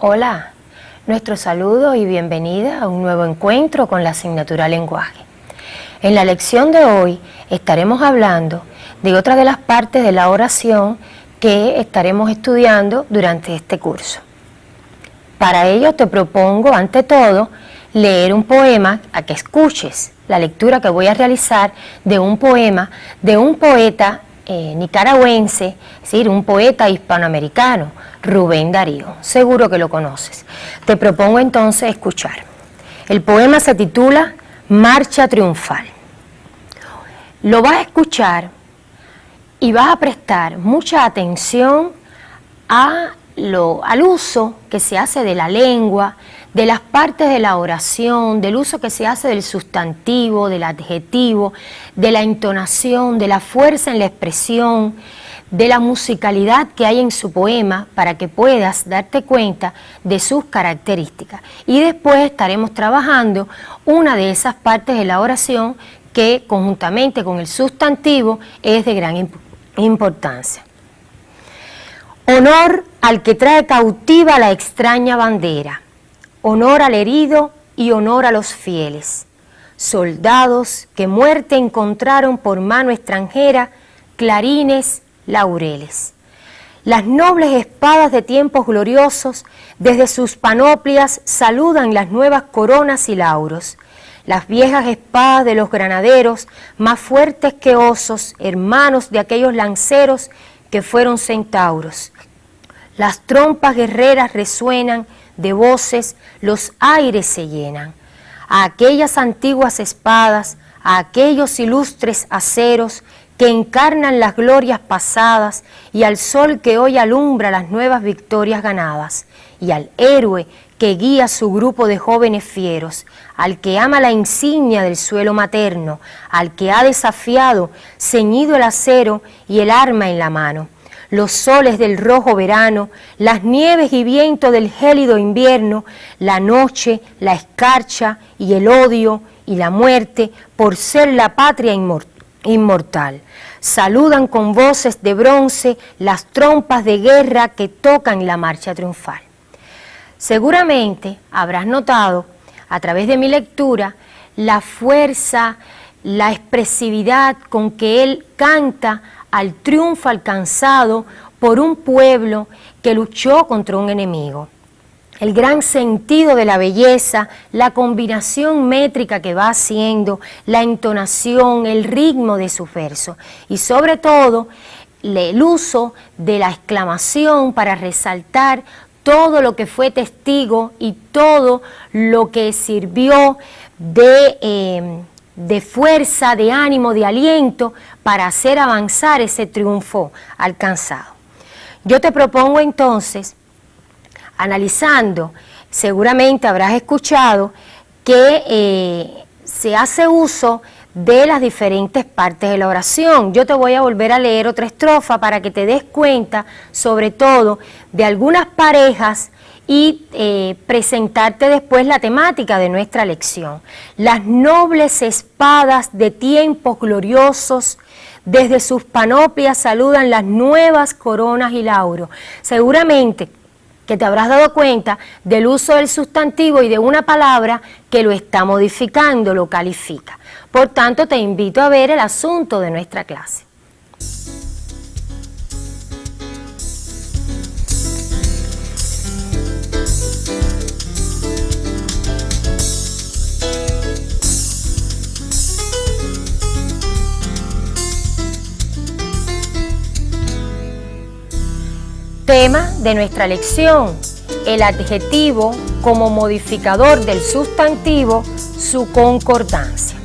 Hola, nuestro saludo y bienvenida a un nuevo encuentro con la asignatura Lenguaje. En la lección de hoy estaremos hablando de otra de las partes de la oración que estaremos estudiando durante este curso. Para ello te propongo, ante todo, leer un poema, a que escuches la lectura que voy a realizar de un poema de un poeta nicaragüense, es decir, un poeta hispanoamericano, Rubén Darío. Seguro que lo conoces. Te propongo entonces escuchar. El poema se titula Marcha Triunfal. Lo vas a escuchar y vas a prestar mucha atención al uso que se hace de la lengua, de las partes de la oración, del uso que se hace del sustantivo, del adjetivo, de la entonación, de la fuerza en la expresión, de la musicalidad que hay en su poema, para que puedas darte cuenta de sus características. Y después estaremos trabajando una de esas partes de la oración que conjuntamente con el sustantivo es de gran importancia. Honor al que trae cautiva la extraña bandera, honor al herido y honor a los fieles, soldados que muerte encontraron por mano extranjera, clarines, laureles. Las nobles espadas de tiempos gloriosos, desde sus panoplias saludan las nuevas coronas y lauros. Las viejas espadas de los granaderos, más fuertes que osos, hermanos de aquellos lanceros que fueron centauros. Las trompas guerreras resuenan de voces, los aires se llenan. A aquellas antiguas espadas, a aquellos ilustres aceros que encarnan las glorias pasadas y al sol que hoy alumbra las nuevas victorias ganadas, y al héroe que guía su grupo de jóvenes fieros, al que ama la insignia del suelo materno, al que ha desafiado, ceñido el acero y el arma en la mano. Los soles del rojo verano, las nieves y viento del gélido invierno, la noche, la escarcha y el odio y la muerte por ser la patria inmortal. Saludan con voces de bronce las trompas de guerra que tocan la marcha triunfal. Seguramente habrás notado a través de mi lectura la fuerza, la expresividad con que él canta al triunfo alcanzado por un pueblo que luchó contra un enemigo. El gran sentido de la belleza, la combinación métrica que va haciendo, la entonación, el ritmo de sus versos y sobre todo el uso de la exclamación para resaltar todo lo que fue testigo y todo lo que sirvió de fuerza, de ánimo, de aliento para hacer avanzar ese triunfo alcanzado. Yo te propongo entonces, analizando, seguramente habrás escuchado que se hace uso de las diferentes partes de la oración. Yo te voy a volver a leer otra estrofa para que te des cuenta, sobre todo, de algunas parejas y presentarte después la temática de nuestra lección. Las nobles espadas de tiempos gloriosos, desde sus panoplias saludan las nuevas coronas y lauros. Seguramente que te habrás dado cuenta del uso del sustantivo y de una palabra que lo está modificando, lo califica. Por tanto, te invito a ver el asunto de nuestra clase. Tema de nuestra lección: el adjetivo como modificador del sustantivo, su concordancia.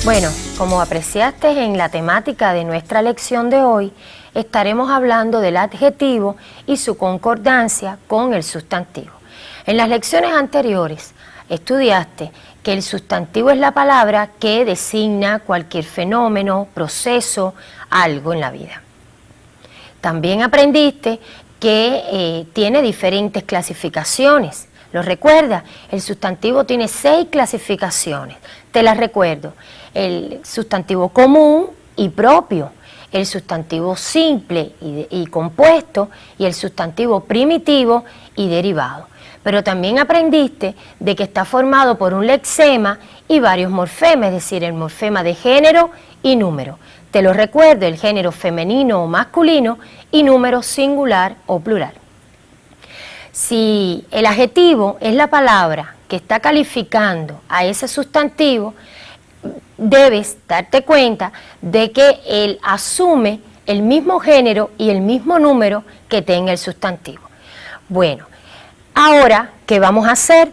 Bueno, como apreciaste en la temática de nuestra lección de hoy, estaremos hablando del adjetivo y su concordancia con el sustantivo. En las lecciones anteriores estudiaste que el sustantivo es la palabra que designa cualquier fenómeno, proceso, algo en la vida. También aprendiste que tiene diferentes clasificaciones. ¿Lo recuerdas? El sustantivo tiene 6 clasificaciones. Te las recuerdo. El sustantivo común y propio, el sustantivo simple y compuesto, y el sustantivo primitivo y derivado. Pero también aprendiste de que está formado por un lexema y varios morfemas, es decir, el morfema de género y número. Te lo recuerdo, el género femenino o masculino y número singular o plural. Si el adjetivo es la palabra que está calificando a ese sustantivo, debes darte cuenta de que él asume el mismo género y el mismo número que tenga el sustantivo. Bueno, ahora, ¿qué vamos a hacer?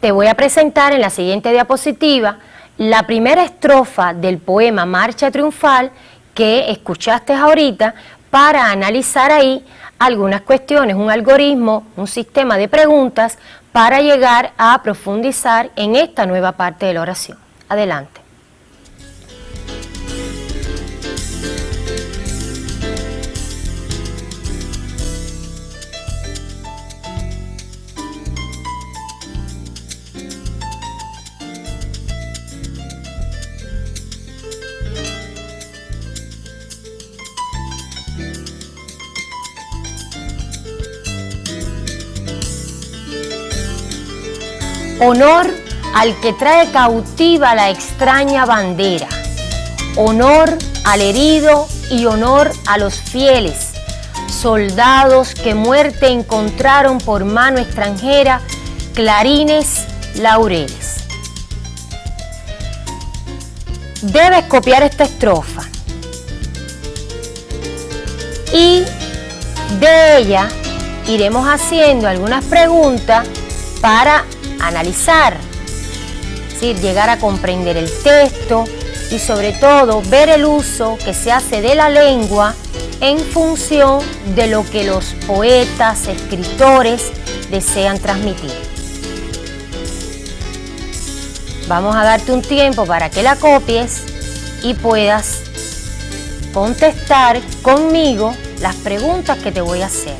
Te voy a presentar en la siguiente diapositiva la primera estrofa del poema Marcha Triunfal que escuchaste ahorita para analizar ahí algunas cuestiones, un algoritmo, un sistema de preguntas para llegar a profundizar en esta nueva parte de la oración. Adelante. Honor al que trae cautiva la extraña bandera, honor al herido y honor a los fieles, soldados que muerte encontraron por mano extranjera, clarines, laureles. Debes copiar esta estrofa y de ella iremos haciendo algunas preguntas para analizar, ¿sí? Llegar a comprender el texto y sobre todo ver el uso que se hace de la lengua en función de lo que los poetas, escritores desean transmitir. Vamos a darte un tiempo para que la copies y puedas contestar conmigo las preguntas que te voy a hacer.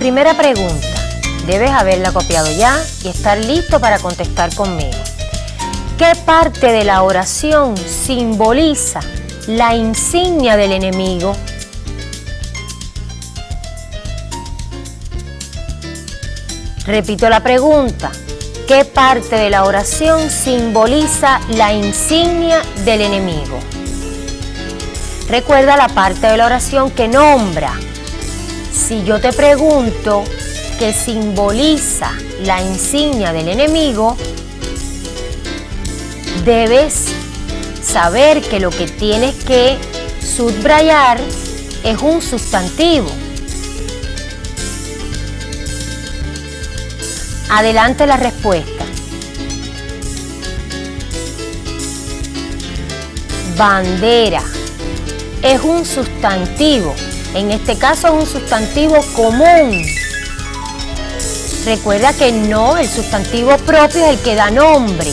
Primera pregunta. Debes haberla copiado ya y estar listo para contestar conmigo. ¿Qué parte de la oración simboliza la insignia del enemigo? Repito la pregunta. ¿Qué parte de la oración simboliza la insignia del enemigo? Recuerda la parte de la oración que nombra. Si yo te pregunto qué simboliza la insignia del enemigo, debes saber que lo que tienes que subrayar es un sustantivo. Adelante la respuesta. Bandera es un sustantivo. En este caso es un sustantivo común. Recuerda que no, el sustantivo propio es el que da nombre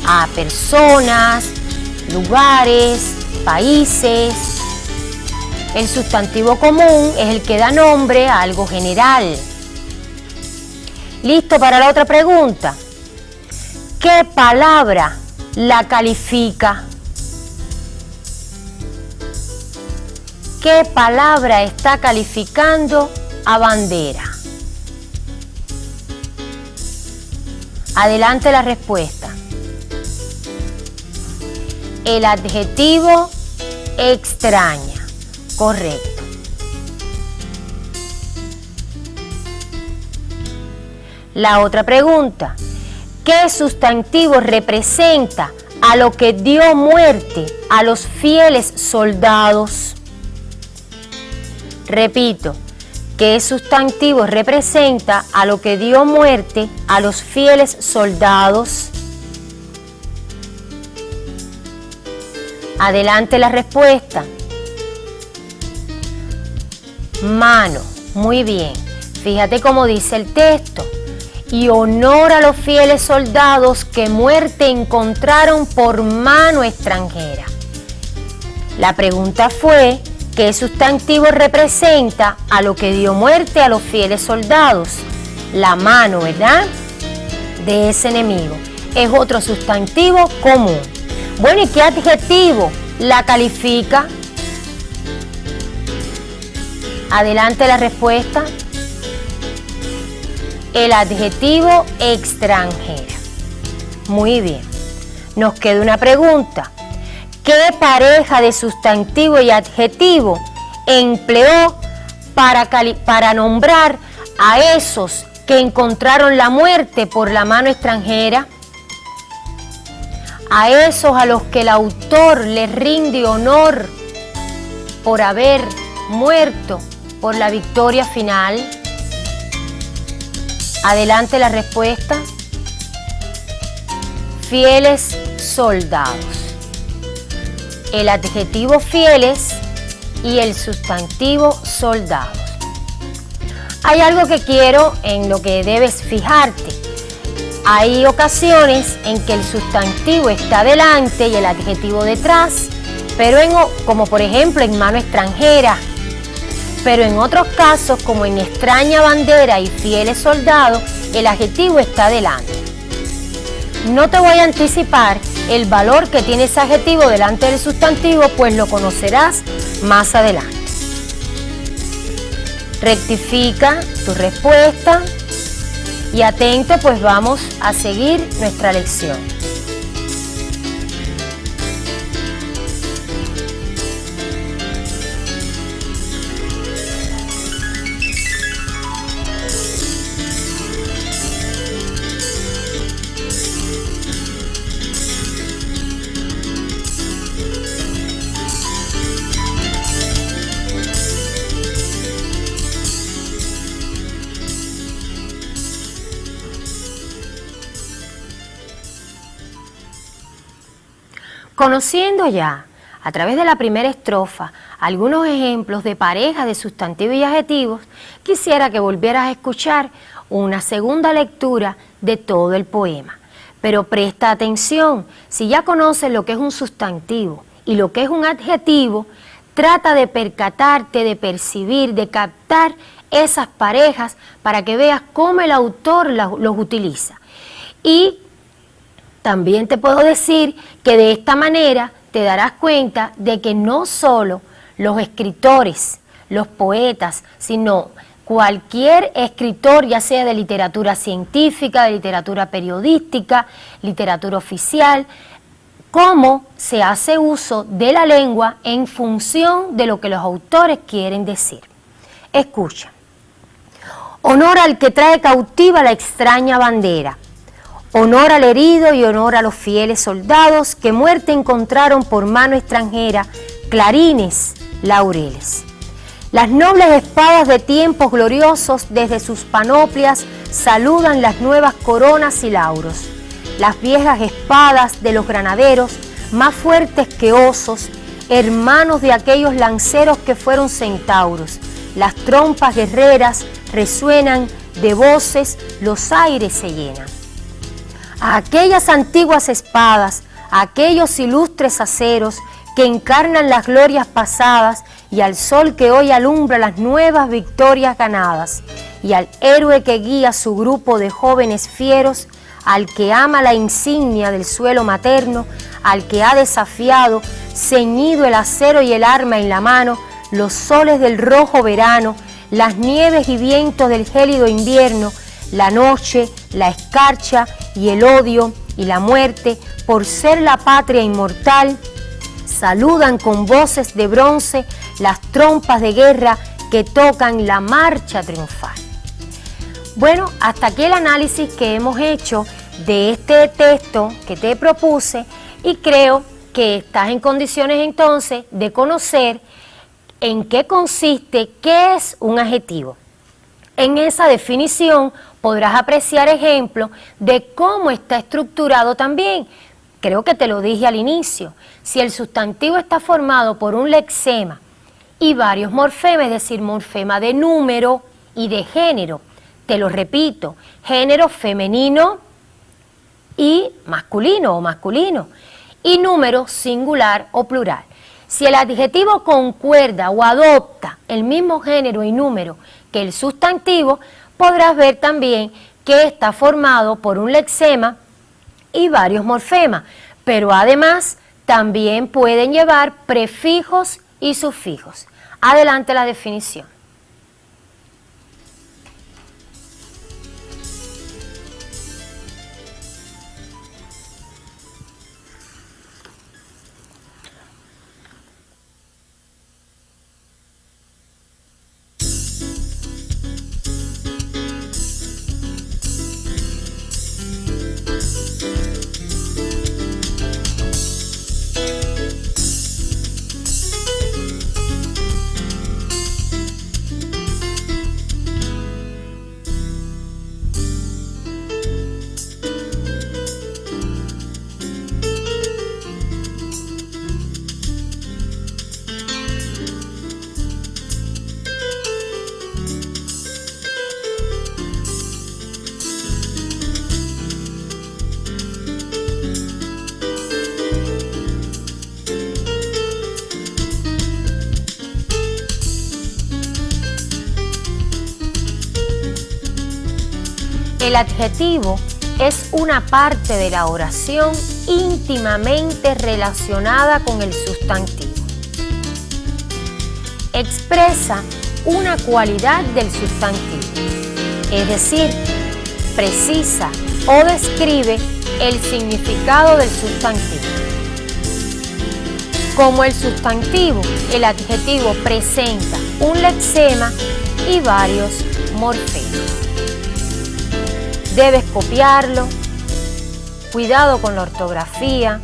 a personas, lugares, países. El sustantivo común es el que da nombre a algo general. ¿Listo para la otra pregunta? ¿Qué palabra la califica? ¿Qué palabra está calificando a bandera? Adelante la respuesta. El adjetivo extraña. Correcto. La otra pregunta. ¿Qué sustantivo representa a lo que dio muerte a los fieles soldados? Repito, ¿qué sustantivo representa a lo que dio muerte a los fieles soldados? Adelante la respuesta. Mano. Muy bien. Fíjate cómo dice el texto. Y honor a los fieles soldados que muerte encontraron por mano extranjera. La pregunta fue, ¿qué sustantivo representa a lo que dio muerte a los fieles soldados? La mano, ¿verdad? De ese enemigo. Es otro sustantivo común. Bueno, ¿y qué adjetivo la califica? Adelante la respuesta. El adjetivo extranjera. Muy bien. Nos queda una pregunta. ¿Qué pareja de sustantivo y adjetivo empleó para nombrar a esos que encontraron la muerte por la mano extranjera? A esos a los que el autor les rinde honor por haber muerto por la victoria final. Adelante la respuesta. Fieles soldados. El adjetivo fieles y el sustantivo soldados. Hay algo que quiero en lo que debes fijarte. Hay ocasiones en que el sustantivo está delante y el adjetivo detrás, pero como por ejemplo en mano extranjera. Pero en otros casos, como en extraña bandera y fieles soldados, el adjetivo está delante. No te voy a anticipar el valor que tiene ese adjetivo delante del sustantivo, pues lo conocerás más adelante. Rectifica tu respuesta y atento, pues vamos a seguir nuestra lección. Conociendo ya, a través de la primera estrofa, algunos ejemplos de parejas de sustantivos y adjetivos, quisiera que volvieras a escuchar una segunda lectura de todo el poema. Pero presta atención, si ya conoces lo que es un sustantivo y lo que es un adjetivo, trata de percatarte, de percibir, de captar esas parejas para que veas cómo el autor los utiliza. Y también te puedo decir que de esta manera te darás cuenta de que no solo los escritores, los poetas, sino cualquier escritor, ya sea de literatura científica, de literatura periodística, literatura oficial, cómo se hace uso de la lengua en función de lo que los autores quieren decir. Escucha. Honor al que trae cautiva la extraña bandera. Honor al herido y honor a los fieles soldados que muerte encontraron por mano extranjera, clarines, laureles. Las nobles espadas de tiempos gloriosos desde sus panoplias saludan las nuevas coronas y lauros. Las viejas espadas de los granaderos, más fuertes que osos, hermanos de aquellos lanceros que fueron centauros. Las trompas guerreras resuenan de voces, los aires se llenan. A aquellas antiguas espadas, a aquellos ilustres aceros que encarnan las glorias pasadas y al sol que hoy alumbra las nuevas victorias ganadas, y al héroe que guía su grupo de jóvenes fieros, al que ama la insignia del suelo materno, al que ha desafiado, ceñido el acero y el arma en la mano, los soles del rojo verano, las nieves y vientos del gélido invierno, la noche, la escarcha y el odio y la muerte, por ser la patria inmortal, saludan con voces de bronce las trompas de guerra que tocan la marcha triunfal. Bueno, hasta aquí el análisis que hemos hecho de este texto que te propuse y creo que estás en condiciones entonces de conocer en qué consiste, qué es un adjetivo. En esa definición podrás apreciar ejemplos de cómo está estructurado también. Creo que te lo dije al inicio. Si el sustantivo está formado por un lexema y varios morfemas, es decir, morfema de número y de género, te lo repito, género femenino y masculino o masculino, y número singular o plural. Si el adjetivo concuerda o adopta el mismo género y número que el sustantivo, podrás ver también que está formado por un lexema y varios morfemas, pero además también pueden llevar prefijos y sufijos. Adelante la definición. El adjetivo es una parte de la oración íntimamente relacionada con el sustantivo. Expresa una cualidad del sustantivo, es decir, precisa o describe el significado del sustantivo. Como el sustantivo, el adjetivo presenta un lexema y varios morfemas. Debes copiarlo, cuidado con la ortografía.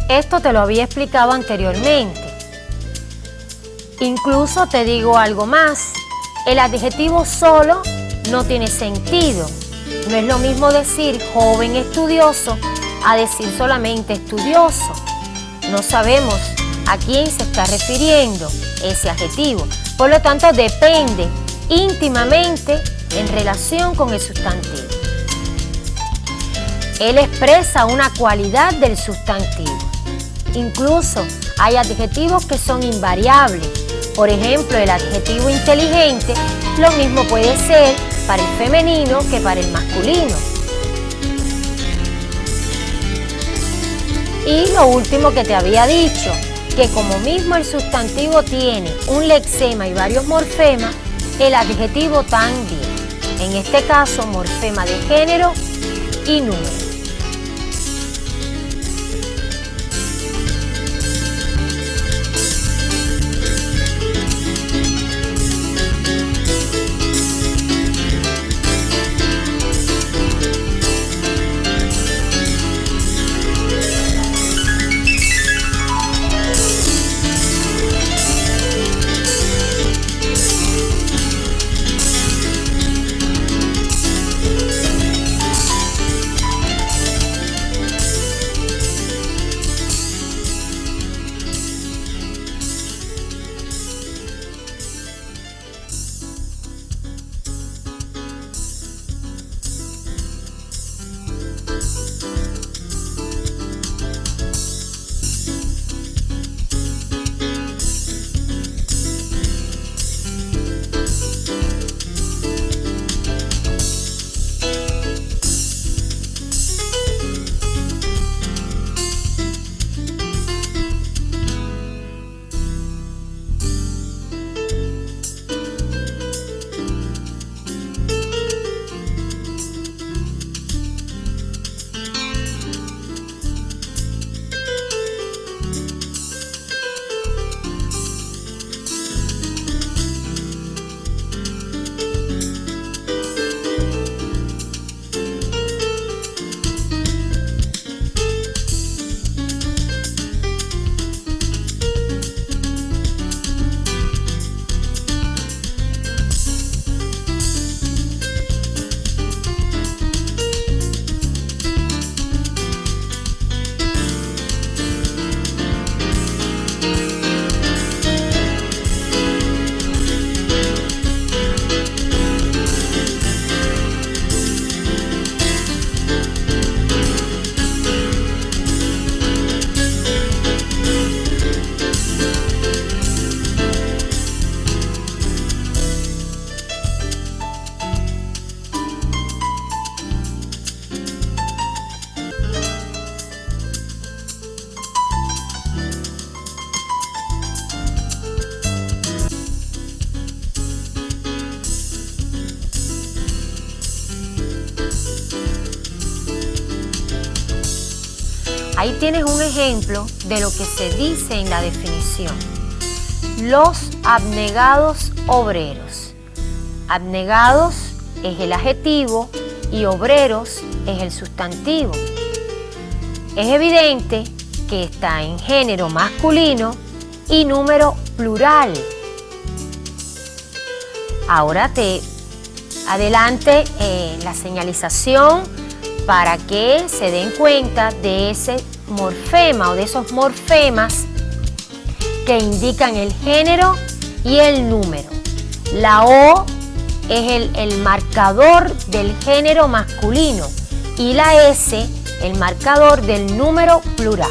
Esto te lo había explicado anteriormente. Incluso te digo algo más, el adjetivo solo no tiene sentido. No es lo mismo decir joven estudioso a decir solamente estudioso. No sabemos a quién se está refiriendo ese adjetivo. Por lo tanto, depende íntimamente en relación con el sustantivo. Él expresa una cualidad del sustantivo. Incluso Hay adjetivos que son invariables. Por ejemplo, el adjetivo inteligente, lo mismo puede ser para el femenino que para el masculino. Y lo último que te había dicho, que como mismo el sustantivo tiene un lexema y varios morfemas, el adjetivo también. En este caso, morfema de género y número. Ahí tienes un ejemplo de lo que se dice en la definición. Los abnegados obreros. Abnegados es el adjetivo y obreros es el sustantivo. Es evidente que está en género masculino y número plural. Ahora te adelante la señalización para que se den cuenta de ese morfema o de esos morfemas que indican el género y el número. La O es el marcador del género masculino y la S el marcador del número plural.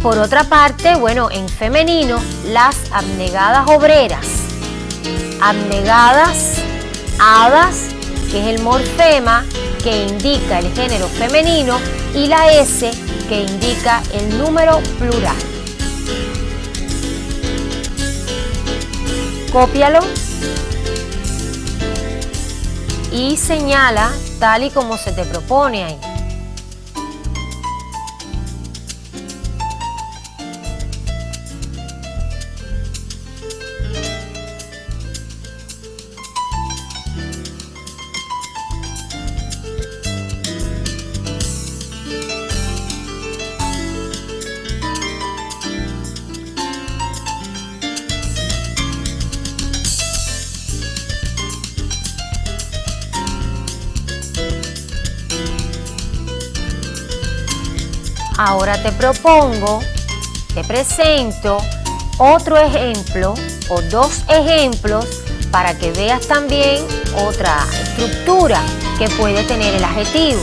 Por otra parte, bueno, en femenino, las abnegadas obreras. Abnegadas, hadas, que es el morfema que indica el género femenino, y la S que indica el número plural. Cópialo y señala tal y como se te propone ahí. Ahora te presento otro ejemplo o dos ejemplos para que veas también otra estructura que puede tener el adjetivo.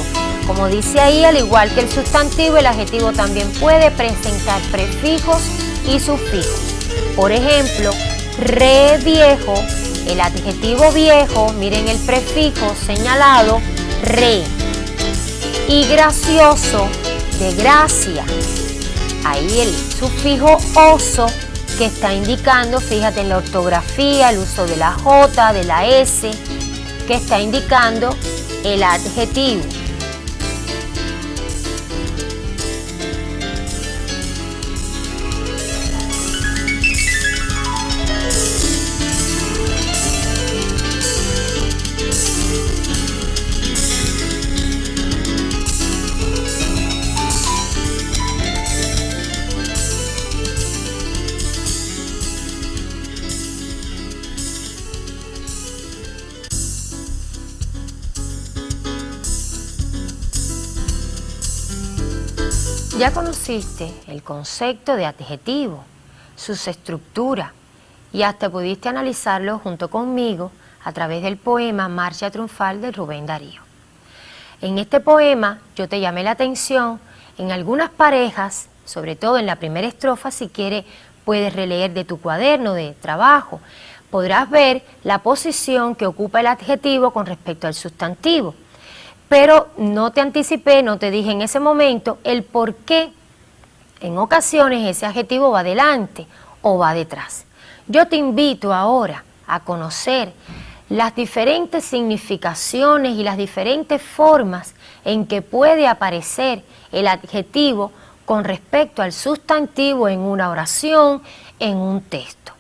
Como dice ahí, al igual que el sustantivo, el adjetivo también puede presentar prefijos y sufijos. Por ejemplo, re viejo, el adjetivo viejo, miren el prefijo señalado, re. Y gracioso, de gracia. Ahí el sufijo oso que está indicando, fíjate en la ortografía, el uso de la J, de la S, que está indicando el adjetivo. Ya conociste el concepto de adjetivo, sus estructuras, y hasta pudiste analizarlo junto conmigo a través del poema Marcha Triunfal de Rubén Darío. En este poema yo te llamé la atención en algunas parejas, sobre todo en la primera estrofa. Si quieres puedes releer de tu cuaderno de trabajo, podrás ver la posición que ocupa el adjetivo con respecto al sustantivo. Pero no te anticipé, no te dije en ese momento el por qué en ocasiones ese adjetivo va adelante o va detrás. Yo te invito ahora a conocer las diferentes significaciones y las diferentes formas en que puede aparecer el adjetivo con respecto al sustantivo en una oración, en un texto.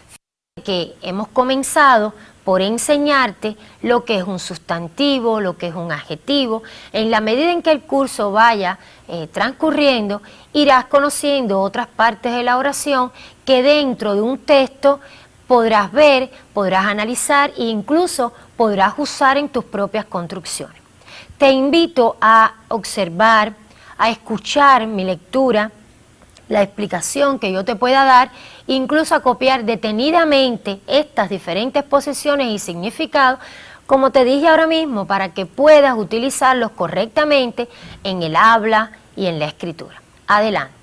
Fíjate que hemos comenzado por enseñarte lo que es un sustantivo, lo que es un adjetivo. En la medida en que el curso vaya transcurriendo, irás conociendo otras partes de la oración que dentro de un texto podrás ver, podrás analizar e incluso podrás usar en tus propias construcciones. Te invito a observar, a escuchar mi lectura, la explicación que yo te pueda dar, incluso a copiar detenidamente estas diferentes posiciones y significados, como te dije ahora mismo, para que puedas utilizarlos correctamente en el habla y en la escritura. Adelante.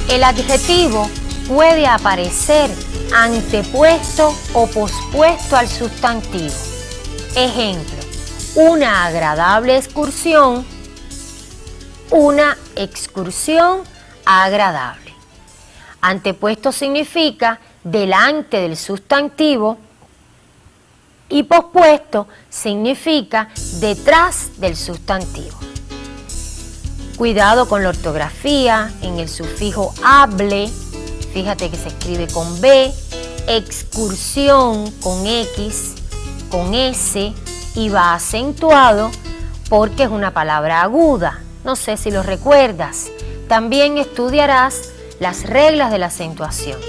El adjetivo puede aparecer antepuesto o pospuesto al sustantivo. Ejemplo, una agradable excursión, una excursión agradable. Antepuesto significa delante del sustantivo y pospuesto significa detrás del sustantivo. Cuidado con la ortografía, en el sufijo able, fíjate que se escribe con B, excursión con X, con S y va acentuado porque es una palabra aguda. No sé si lo recuerdas. También estudiarás las reglas de la acentuación.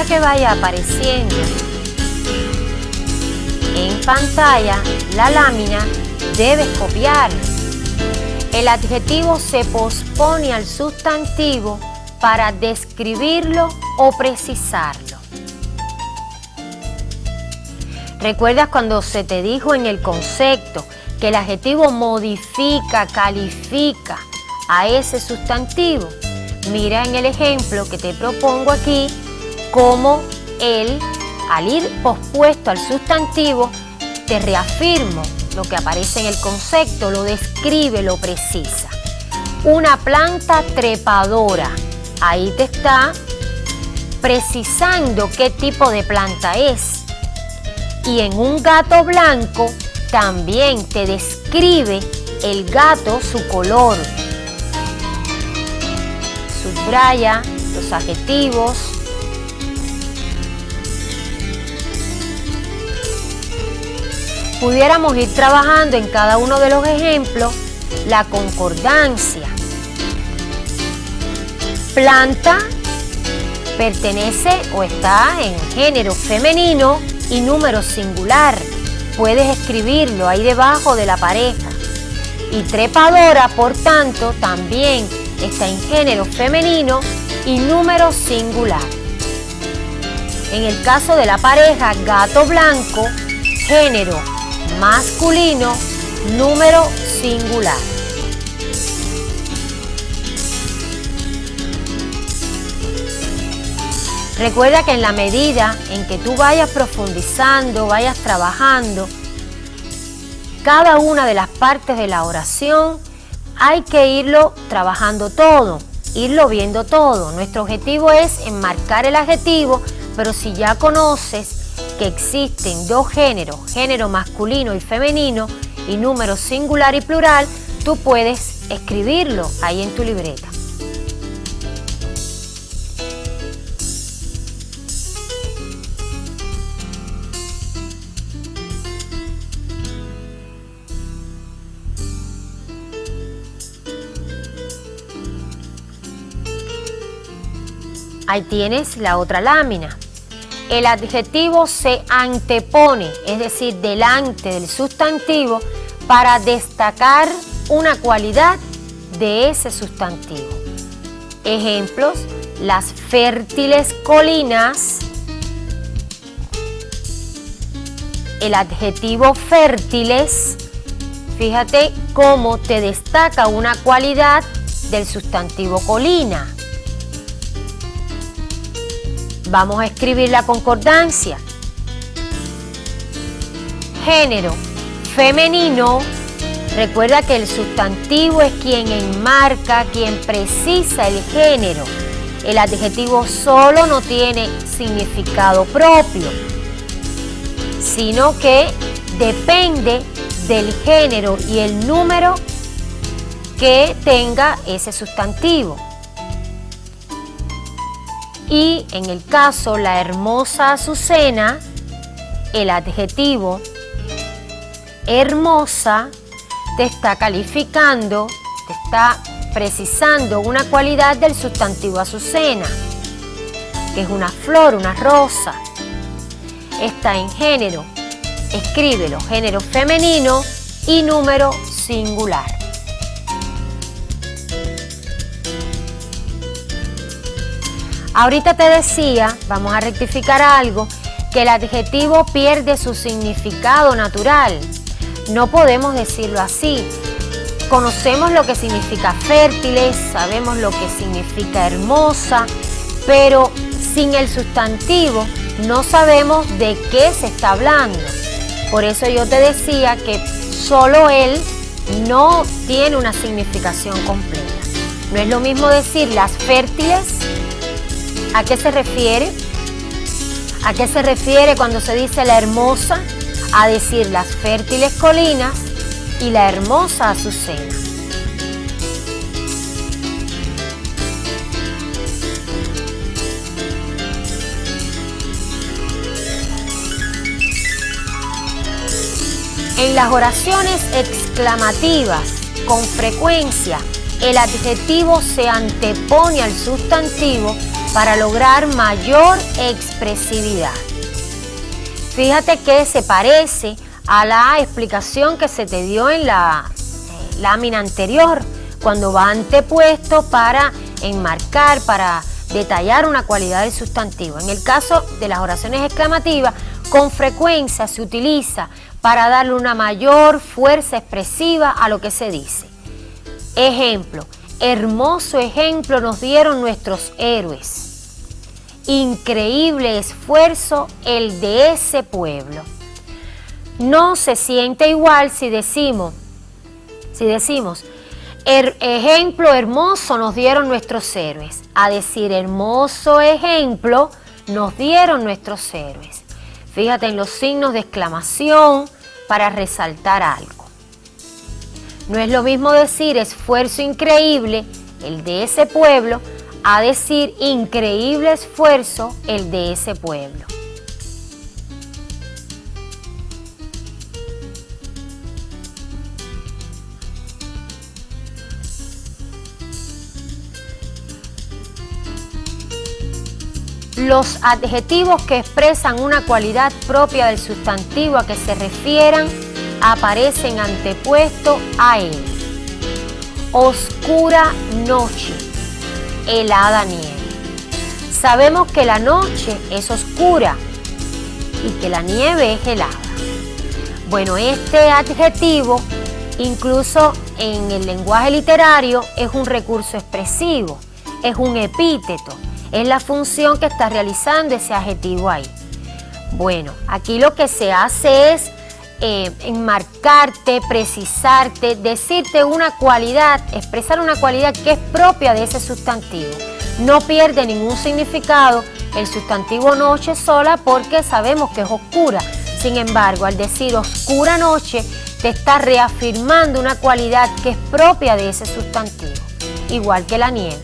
Que vaya apareciendo en pantalla la lámina, debes copiarlo. El adjetivo se pospone al sustantivo para describirlo o precisarlo. ¿Recuerdas cuando se te dijo en el concepto que el adjetivo modifica, califica a ese sustantivo? Mira en el ejemplo que te propongo aquí cómo él, al ir pospuesto al sustantivo, te reafirmo, lo que aparece en el concepto, lo describe, lo precisa. Una planta trepadora, ahí te está precisando qué tipo de planta es. Y en un gato blanco también te describe el gato, su color. Subraya los adjetivos. Pudiéramos ir trabajando en cada uno de los ejemplos la concordancia. Planta pertenece o está en género femenino y número singular. Puedes escribirlo ahí debajo de la pareja. Y trepadora, por tanto, también está en género femenino y número singular. En el caso de la pareja gato blanco, género masculino, número singular. Recuerda que en la medida en que tú vayas profundizando, vayas trabajando cada una de las partes de la oración, hay que irlo trabajando todo, irlo viendo todo. Nuestro objetivo es enmarcar el adjetivo, pero si ya conoces que existen dos géneros, género masculino y femenino, y número singular y plural, tú puedes escribirlo ahí en tu libreta. Ahí tienes la otra lámina. El adjetivo se antepone, es decir, delante del sustantivo, para destacar una cualidad de ese sustantivo. Ejemplos: las fértiles colinas. El adjetivo fértiles, fíjate cómo te destaca una cualidad del sustantivo colina. Vamos a escribir la concordancia. Género femenino. Recuerda que el sustantivo es quien enmarca, quien precisa el género. El adjetivo solo no tiene significado propio, sino que depende del género y el número que tenga ese sustantivo. Y en el caso la hermosa Azucena, el adjetivo hermosa te está calificando, te está precisando una cualidad del sustantivo Azucena, que es una flor, una rosa. Está en género, escríbelo, género femenino y número singular. Ahorita te decía, vamos a rectificar algo, que el adjetivo pierde su significado natural. No podemos decirlo así. Conocemos lo que significa fértiles, sabemos lo que significa hermosa, pero sin el sustantivo no sabemos de qué se está hablando. Por eso yo te decía que solo él no tiene una significación completa. No es lo mismo decir las fértiles. ¿A qué se refiere? ¿A qué se refiere cuando se dice la hermosa? A decir las fértiles colinas y la hermosa Azucena. En las oraciones exclamativas, con frecuencia, el adjetivo se antepone al sustantivo para lograr mayor expresividad. Fíjate que se parece a la explicación que se te dio en la lámina anterior, cuando va antepuesto para enmarcar, para detallar una cualidad del sustantivo. En el caso de las oraciones exclamativas, con frecuencia se utiliza para darle una mayor fuerza expresiva a lo que se dice. Ejemplo: hermoso ejemplo nos dieron nuestros héroes. Increíble esfuerzo el de ese pueblo. no se siente igual si decimos, ejemplo hermoso nos dieron nuestros héroes, a decir hermoso ejemplo nos dieron nuestros héroes. Fíjate en los signos de exclamación para resaltar algo. No es lo mismo decir esfuerzo increíble, el de ese pueblo, a decir increíble esfuerzo, el de ese pueblo. Los adjetivos que expresan una cualidad propia del sustantivo a que se refieran aparecen antepuestos a él. Oscura noche, helada nieve. Sabemos que la noche es oscura y que la nieve es helada. Bueno, este adjetivo, incluso en el lenguaje literario, es un recurso expresivo, es un epíteto, es la función que está realizando ese adjetivo ahí. Bueno, aquí lo que se hace es enmarcarte, precisarte, decirte una cualidad, expresar una cualidad que es propia de ese sustantivo. No pierde ningún significado el sustantivo noche sola porque sabemos que es oscura. Sin embargo, al decir oscura noche, te está reafirmando una cualidad que es propia de ese sustantivo, igual que la nieve.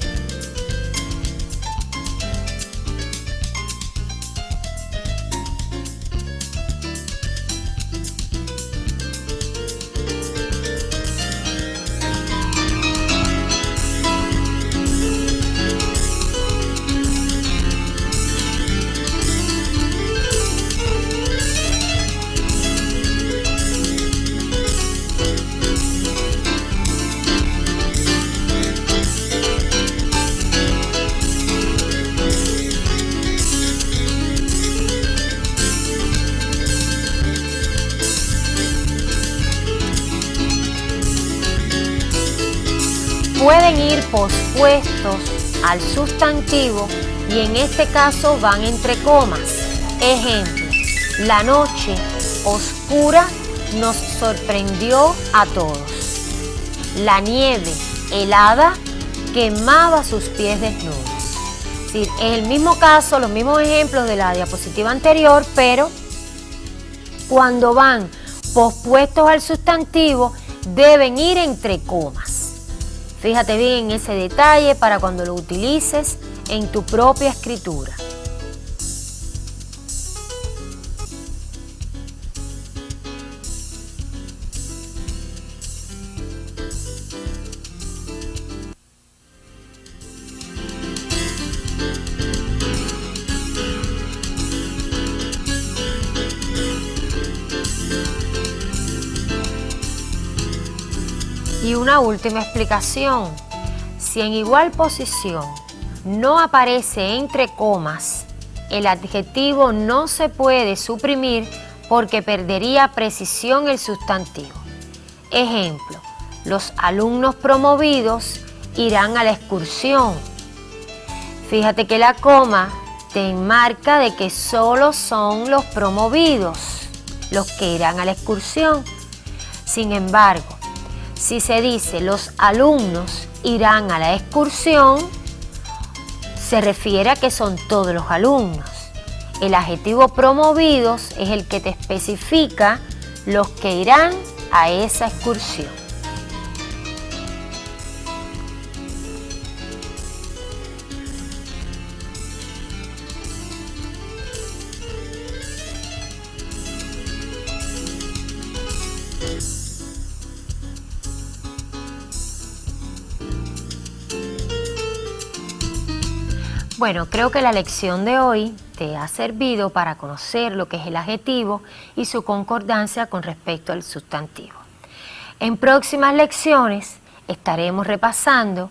Pueden ir pospuestos al sustantivo y en este caso van entre comas. Ejemplo, la noche oscura nos sorprendió a todos. La nieve helada quemaba sus pies desnudos. Es decir, es el mismo caso, los mismos ejemplos de la diapositiva anterior, pero cuando van pospuestos al sustantivo deben ir entre comas. Fíjate bien en ese detalle para cuando lo utilices en tu propia escritura. Y una última explicación. Si en igual posición no aparece entre comas, el adjetivo no se puede suprimir porque perdería precisión el sustantivo. Ejemplo, los alumnos promovidos irán a la excursión. Fíjate que la coma te enmarca de que solo son los promovidos los que irán a la excursión. Sin embargo, si se dice los alumnos irán a la excursión, se refiere a que son todos los alumnos. El adjetivo promovidos es el que te especifica los que irán a esa excursión. Bueno, creo que la lección de hoy te ha servido para conocer lo que es el adjetivo y su concordancia con respecto al sustantivo. En próximas lecciones estaremos repasando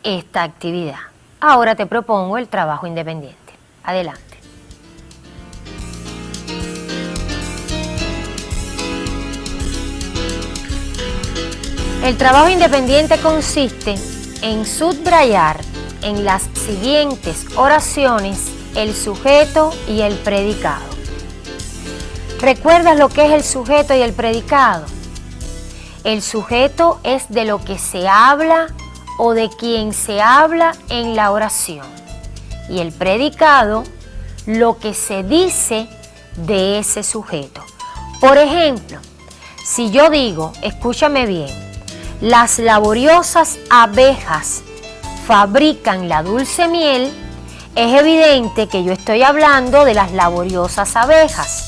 esta actividad. Ahora te propongo el trabajo independiente. Adelante. El trabajo independiente consiste en subrayar en las siguientes oraciones el sujeto y el predicado. ¿Recuerdas lo que es el sujeto y el predicado? El sujeto es de lo que se habla o de quien se habla en la oración. Y el predicado, lo que se dice de ese sujeto. Por ejemplo, si yo digo, escúchame bien, las laboriosas abejas fabrican la dulce miel, es evidente que yo estoy hablando de las laboriosas abejas.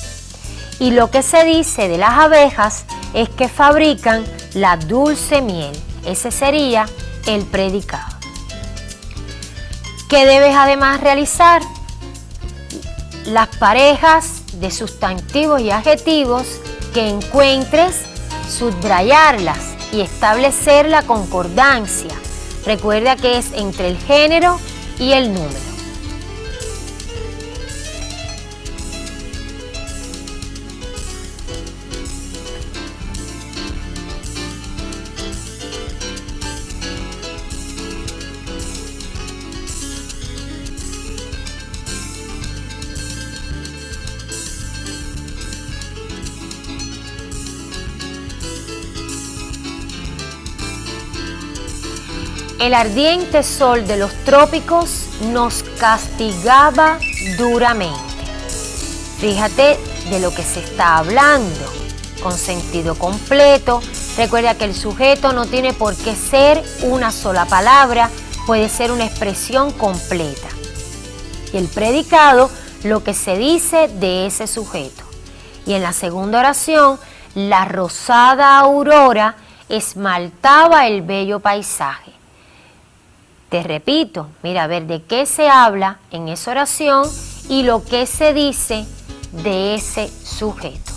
Y lo que se dice de las abejas es que fabrican la dulce miel. Ese sería el predicado. ¿Qué debes además realizar? Las parejas de sustantivos y adjetivos que encuentres, subrayarlas y establecer la concordancia. Recuerda que es entre el género y el número. El ardiente sol de los trópicos nos castigaba duramente. Fíjate de lo que se está hablando, con sentido completo. Recuerda que el sujeto no tiene por qué ser una sola palabra, puede ser una expresión completa. Y el predicado, lo que se dice de ese sujeto. Y en la segunda oración, la rosada aurora esmaltaba el bello paisaje. Te repito, mira a ver de qué se habla en esa oración y lo que se dice de ese sujeto.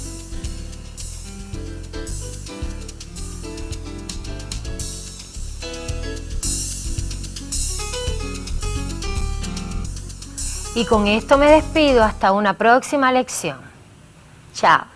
Y con esto me despido hasta una próxima lección. Chao.